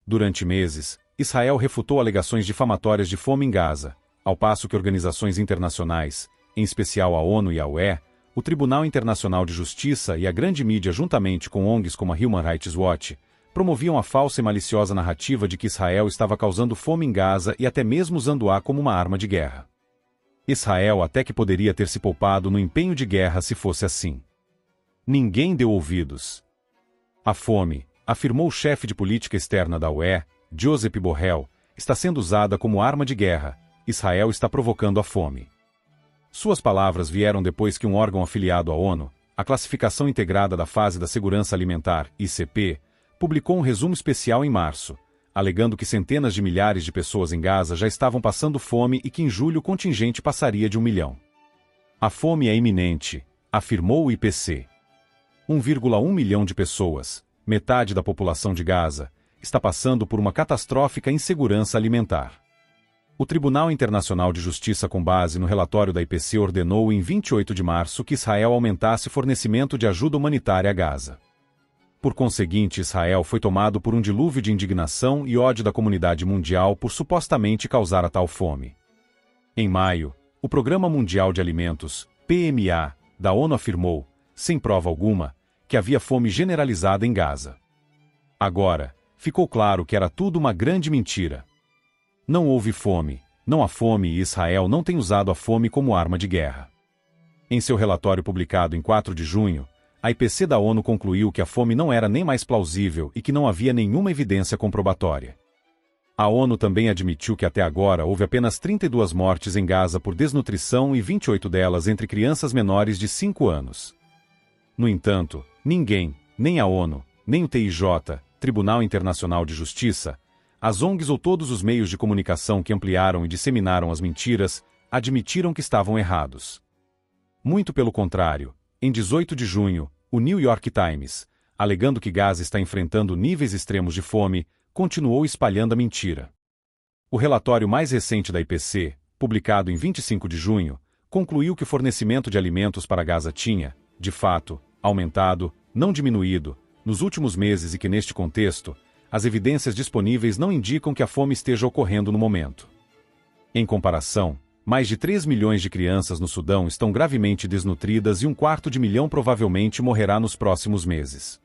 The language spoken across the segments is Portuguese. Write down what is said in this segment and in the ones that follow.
Durante meses, Israel refutou alegações difamatórias de fome em Gaza, ao passo que organizações internacionais, em especial a ONU e a UE, o Tribunal Internacional de Justiça e a grande mídia juntamente com ONGs como a Human Rights Watch, promoviam a falsa e maliciosa narrativa de que Israel estava causando fome em Gaza e até mesmo usando-a como uma arma de guerra. Israel até que poderia ter se poupado no empenho de guerra se fosse assim. Ninguém deu ouvidos. A fome, afirmou o chefe de política externa da UE, Josep Borrell, está sendo usada como arma de guerra. Israel está provocando a fome. Suas palavras vieram depois que um órgão afiliado à ONU, a Classificação Integrada da Fase da Segurança Alimentar, ICP, publicou um resumo especial em março, alegando que centenas de milhares de pessoas em Gaza já estavam passando fome e que em julho o contingente passaria de 1 milhão. A fome é iminente, afirmou o IPC. 1,1 milhão de pessoas, metade da população de Gaza, está passando por uma catastrófica insegurança alimentar. O Tribunal Internacional de Justiça, com base no relatório da IPC, ordenou em 28 de março que Israel aumentasse o fornecimento de ajuda humanitária a Gaza. Por conseguinte, Israel foi tomado por um dilúvio de indignação e ódio da comunidade mundial por supostamente causar a tal fome. Em maio, o Programa Mundial de Alimentos, PMA, da ONU afirmou, sem prova alguma, que havia fome generalizada em Gaza. Agora, ficou claro que era tudo uma grande mentira. Não houve fome, não há fome e Israel não tem usado a fome como arma de guerra. Em seu relatório publicado em 4 de junho, a IPC da ONU concluiu que a fome não era nem mais plausível e que não havia nenhuma evidência comprobatória. A ONU também admitiu que até agora houve apenas 32 mortes em Gaza por desnutrição e 28 delas entre crianças menores de 5 anos. No entanto, ninguém, nem a ONU, nem o TIJ, Tribunal Internacional de Justiça, as ONGs ou todos os meios de comunicação que ampliaram e disseminaram as mentiras, admitiram que estavam errados. Muito pelo contrário, em 18 de junho, o New York Times, alegando que Gaza está enfrentando níveis extremos de fome, continuou espalhando a mentira. O relatório mais recente da IPC, publicado em 25 de junho, concluiu que o fornecimento de alimentos para Gaza tinha, de fato, aumentado, não diminuído, nos últimos meses e que neste contexto, as evidências disponíveis não indicam que a fome esteja ocorrendo no momento. Em comparação, mais de 3 milhões de crianças no Sudão estão gravemente desnutridas e 250.000 provavelmente morrerá nos próximos meses.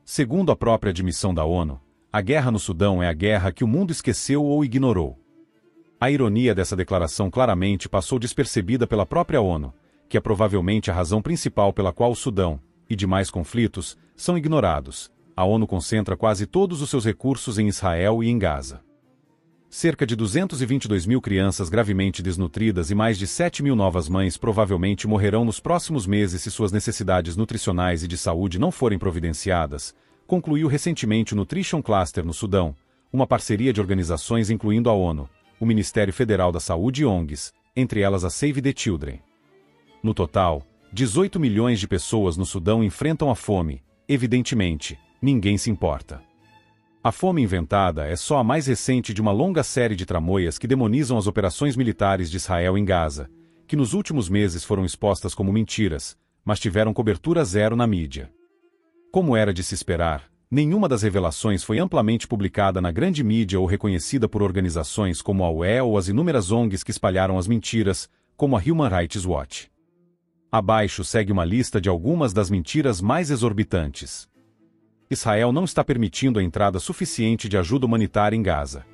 Segundo a própria admissão da ONU, a guerra no Sudão é a guerra que o mundo esqueceu ou ignorou. A ironia dessa declaração claramente passou despercebida pela própria ONU, que é provavelmente a razão principal pela qual o Sudão, e demais conflitos, são ignorados. A ONU concentra quase todos os seus recursos em Israel e em Gaza. Cerca de 222.000 crianças gravemente desnutridas e mais de 7.000 novas mães provavelmente morrerão nos próximos meses se suas necessidades nutricionais e de saúde não forem providenciadas, concluiu recentemente o Nutrition Cluster no Sudão, uma parceria de organizações incluindo a ONU, o Ministério Federal da Saúde e ONGs, entre elas a Save the Children. No total, 18 milhões de pessoas no Sudão enfrentam a fome. Evidentemente, ninguém se importa. A fome inventada é só a mais recente de uma longa série de tramóias que demonizam as operações militares de Israel em Gaza, que nos últimos meses foram expostas como mentiras, mas tiveram cobertura zero na mídia. Como era de se esperar, nenhuma das revelações foi amplamente publicada na grande mídia ou reconhecida por organizações como a UE ou as inúmeras ONGs que espalharam as mentiras, como a Human Rights Watch. Abaixo segue uma lista de algumas das mentiras mais exorbitantes. Israel não está permitindo a entrada suficiente de ajuda humanitária em Gaza.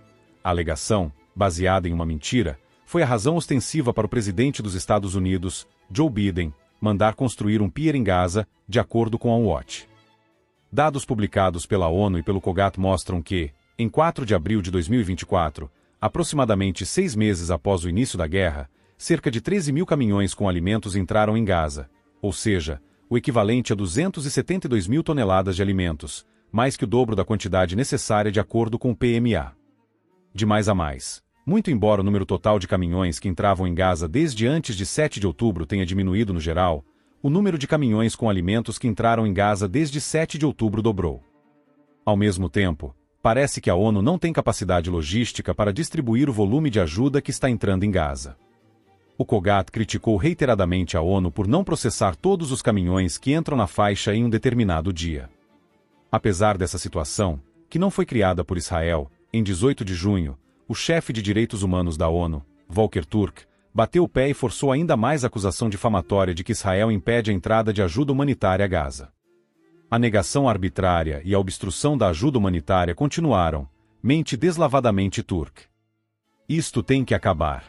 A alegação, baseada em uma mentira, foi a razão ostensiva para o presidente dos Estados Unidos, Joe Biden, mandar construir um pier em Gaza, de acordo com a Watch. Dados publicados pela ONU e pelo COGAT mostram que, em 4 de abril de 2024, aproximadamente 6 meses após o início da guerra, cerca de 13.000 caminhões com alimentos entraram em Gaza, ou seja, o equivalente a 272.000 toneladas de alimentos, mais que o dobro da quantidade necessária de acordo com o PMA. De mais a mais, muito embora o número total de caminhões que entravam em Gaza desde antes de 7 de outubro tenha diminuído no geral, o número de caminhões com alimentos que entraram em Gaza desde 7 de outubro dobrou. Ao mesmo tempo, parece que a ONU não tem capacidade logística para distribuir o volume de ajuda que está entrando em Gaza. O COGAT criticou reiteradamente a ONU por não processar todos os caminhões que entram na faixa em um determinado dia. Apesar dessa situação, que não foi criada por Israel. Em 18 de junho, o chefe de direitos humanos da ONU, Volker Turk, bateu o pé e forçou ainda mais a acusação difamatória de que Israel impede a entrada de ajuda humanitária a Gaza. A negação arbitrária e a obstrução da ajuda humanitária continuaram, mente deslavadamente Turk. Isto tem que acabar.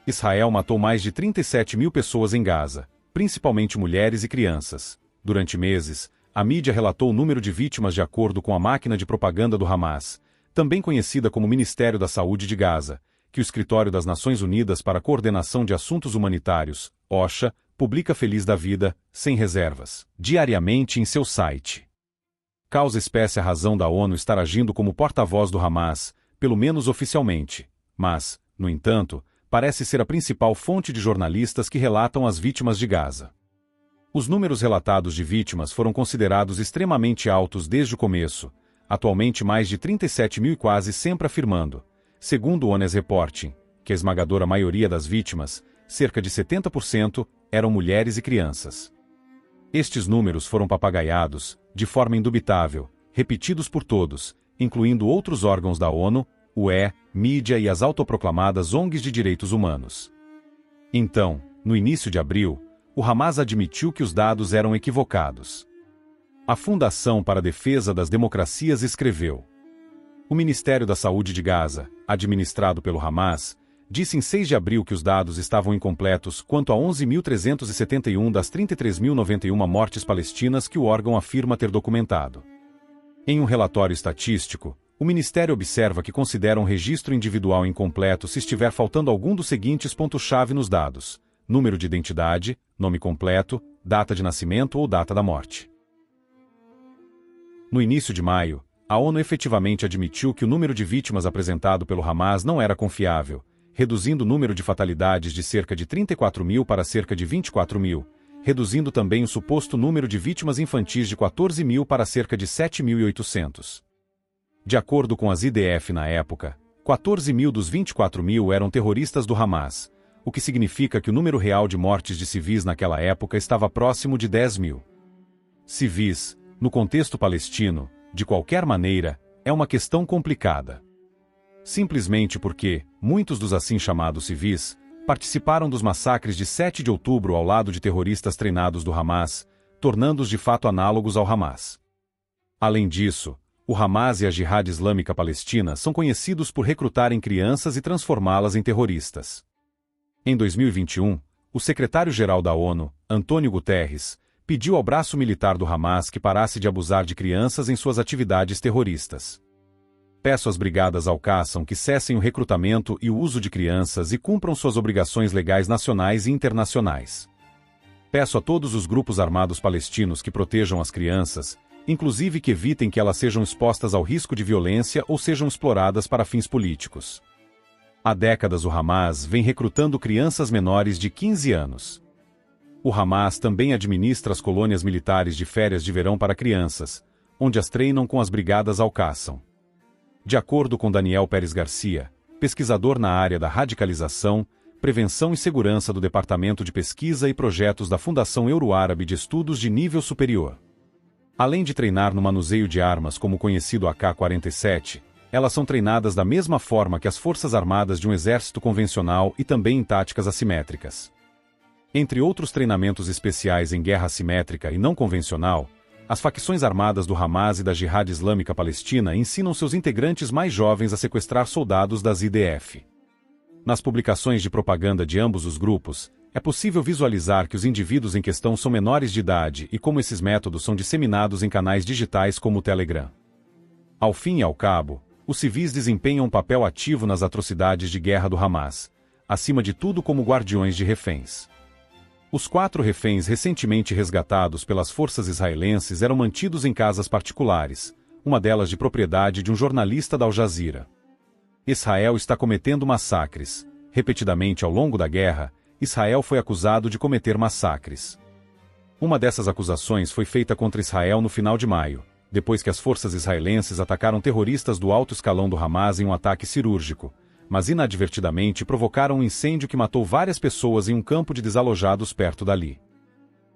Israel matou mais de 37 mil pessoas em Gaza, principalmente mulheres e crianças. Durante meses, a mídia relatou o número de vítimas de acordo com a máquina de propaganda do Hamas, também conhecida como Ministério da Saúde de Gaza, que o Escritório das Nações Unidas para a Coordenação de Assuntos Humanitários, OCHA, publica feliz da vida, sem reservas, diariamente em seu site. Causa espécie a razão da ONU estar agindo como porta-voz do Hamas, pelo menos oficialmente, mas, no entanto, parece ser a principal fonte de jornalistas que relatam as vítimas de Gaza. Os números relatados de vítimas foram considerados extremamente altos desde o começo, atualmente mais de 37 mil e quase sempre afirmando, segundo o Honest Reporting, que a esmagadora maioria das vítimas, cerca de 70%, eram mulheres e crianças. Estes números foram papagaiados, de forma indubitável, repetidos por todos, incluindo outros órgãos da ONU, UE, mídia e as autoproclamadas ONGs de direitos humanos. Então, no início de abril, o Hamas admitiu que os dados eram equivocados. A Fundação para a Defesa das Democracias escreveu: o Ministério da Saúde de Gaza, administrado pelo Hamas, disse em 6 de abril que os dados estavam incompletos quanto a 11.371 das 33.091 mortes palestinas que o órgão afirma ter documentado. Em um relatório estatístico, o Ministério observa que considera um registro individual incompleto se estiver faltando algum dos seguintes pontos-chave nos dados: número de identidade, nome completo, data de nascimento ou data da morte. No início de maio, a ONU efetivamente admitiu que o número de vítimas apresentado pelo Hamas não era confiável, reduzindo o número de fatalidades de cerca de 34 mil para cerca de 24 mil, reduzindo também o suposto número de vítimas infantis de 14 mil para cerca de 7.800. De acordo com as IDF na época, 14 mil dos 24 mil eram terroristas do Hamas, o que significa que o número real de mortes de civis naquela época estava próximo de 10 mil. Civis, no contexto palestino, de qualquer maneira, é uma questão complicada. Simplesmente porque muitos dos assim chamados civis participaram dos massacres de 7 de outubro ao lado de terroristas treinados do Hamas, tornando-os de fato análogos ao Hamas. Além disso, o Hamas e a Jihad Islâmica Palestina são conhecidos por recrutarem crianças e transformá-las em terroristas. Em 2021, o secretário-geral da ONU, Antônio Guterres, pediu ao braço militar do Hamas que parasse de abusar de crianças em suas atividades terroristas. Peço às brigadas Al-Qassam que cessem o recrutamento e o uso de crianças e cumpram suas obrigações legais nacionais e internacionais. Peço a todos os grupos armados palestinos que protejam as crianças, inclusive que evitem que elas sejam expostas ao risco de violência ou sejam exploradas para fins políticos. Há décadas o Hamas vem recrutando crianças menores de 15 anos. O Hamas também administra as colônias militares de férias de verão para crianças, onde as treinam com as brigadas Al-Qassam. De acordo com Daniel Pérez Garcia, pesquisador na área da radicalização, prevenção e segurança do Departamento de Pesquisa e Projetos da Fundação Euro-Árabe de Estudos de Nível Superior. Além de treinar no manuseio de armas como o conhecido AK-47, elas são treinadas da mesma forma que as forças armadas de um exército convencional e também em táticas assimétricas. Entre outros treinamentos especiais em guerra assimétrica e não convencional, as facções armadas do Hamas e da Jihad Islâmica Palestina ensinam seus integrantes mais jovens a sequestrar soldados das IDF. Nas publicações de propaganda de ambos os grupos, é possível visualizar que os indivíduos em questão são menores de idade e como esses métodos são disseminados em canais digitais como o Telegram. Ao fim e ao cabo, os civis desempenham um papel ativo nas atrocidades de guerra do Hamas, acima de tudo como guardiões de reféns. Os 4 reféns recentemente resgatados pelas forças israelenses eram mantidos em casas particulares, uma delas de propriedade de um jornalista da Al Jazeera. Israel está cometendo massacres. Repetidamente ao longo da guerra, Israel foi acusado de cometer massacres. Uma dessas acusações foi feita contra Israel no final de maio, depois que as forças israelenses atacaram terroristas do alto escalão do Hamas em um ataque cirúrgico, mas inadvertidamente provocaram um incêndio que matou várias pessoas em um campo de desalojados perto dali.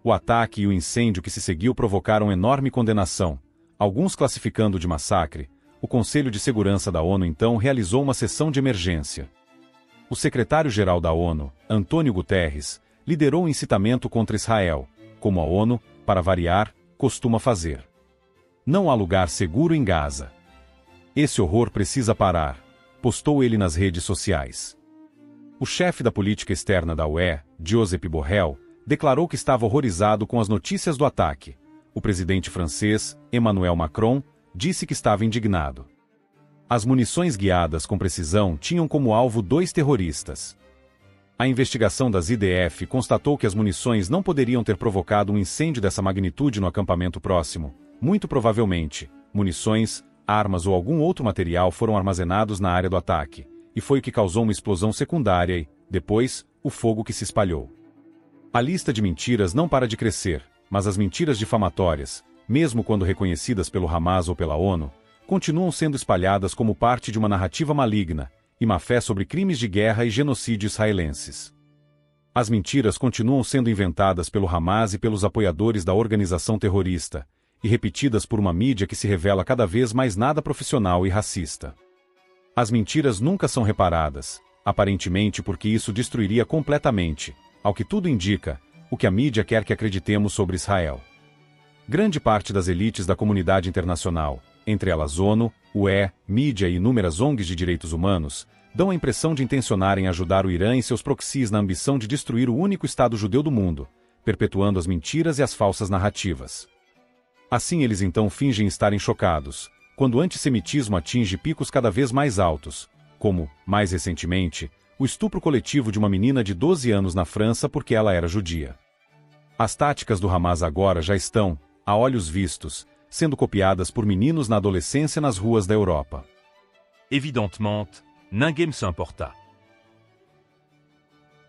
O ataque e o incêndio que se seguiu provocaram enorme condenação, alguns classificando de massacre, o Conselho de Segurança da ONU então realizou uma sessão de emergência. O secretário-geral da ONU, Antônio Guterres, liderou o incitamento contra Israel, como a ONU, para variar, costuma fazer. Não há lugar seguro em Gaza. Esse horror precisa parar, postou ele nas redes sociais. O chefe da política externa da UE, Josep Borrell, declarou que estava horrorizado com as notícias do ataque. O presidente francês, Emmanuel Macron, disse que estava indignado. As munições guiadas com precisão tinham como alvo 2 terroristas. A investigação das IDF constatou que as munições não poderiam ter provocado um incêndio dessa magnitude no acampamento próximo. Muito provavelmente, munições, armas ou algum outro material foram armazenados na área do ataque, e foi o que causou uma explosão secundária e, depois, o fogo que se espalhou. A lista de mentiras não para de crescer, mas as mentiras difamatórias, mesmo quando reconhecidas pelo Hamas ou pela ONU, continuam sendo espalhadas como parte de uma narrativa maligna e má-fé sobre crimes de guerra e genocídio israelenses. As mentiras continuam sendo inventadas pelo Hamas e pelos apoiadores da organização terrorista, e repetidas por uma mídia que se revela cada vez mais nada profissional e racista. As mentiras nunca são reparadas, aparentemente porque isso destruiria completamente, ao que tudo indica, o que a mídia quer que acreditemos sobre Israel. Grande parte das elites da comunidade internacional, entre elas ONU, UE, mídia e inúmeras ONGs de direitos humanos, dão a impressão de intencionarem ajudar o Irã e seus proxies na ambição de destruir o único Estado judeu do mundo, perpetuando as mentiras e as falsas narrativas. Assim eles então fingem estarem chocados, quando o antissemitismo atinge picos cada vez mais altos, como, mais recentemente, o estupro coletivo de uma menina de 12 anos na França porque ela era judia. As táticas do Hamas agora já estão, a olhos vistos, sendo copiadas por meninos na adolescência nas ruas da Europa. Évidemment, ninguém se importa.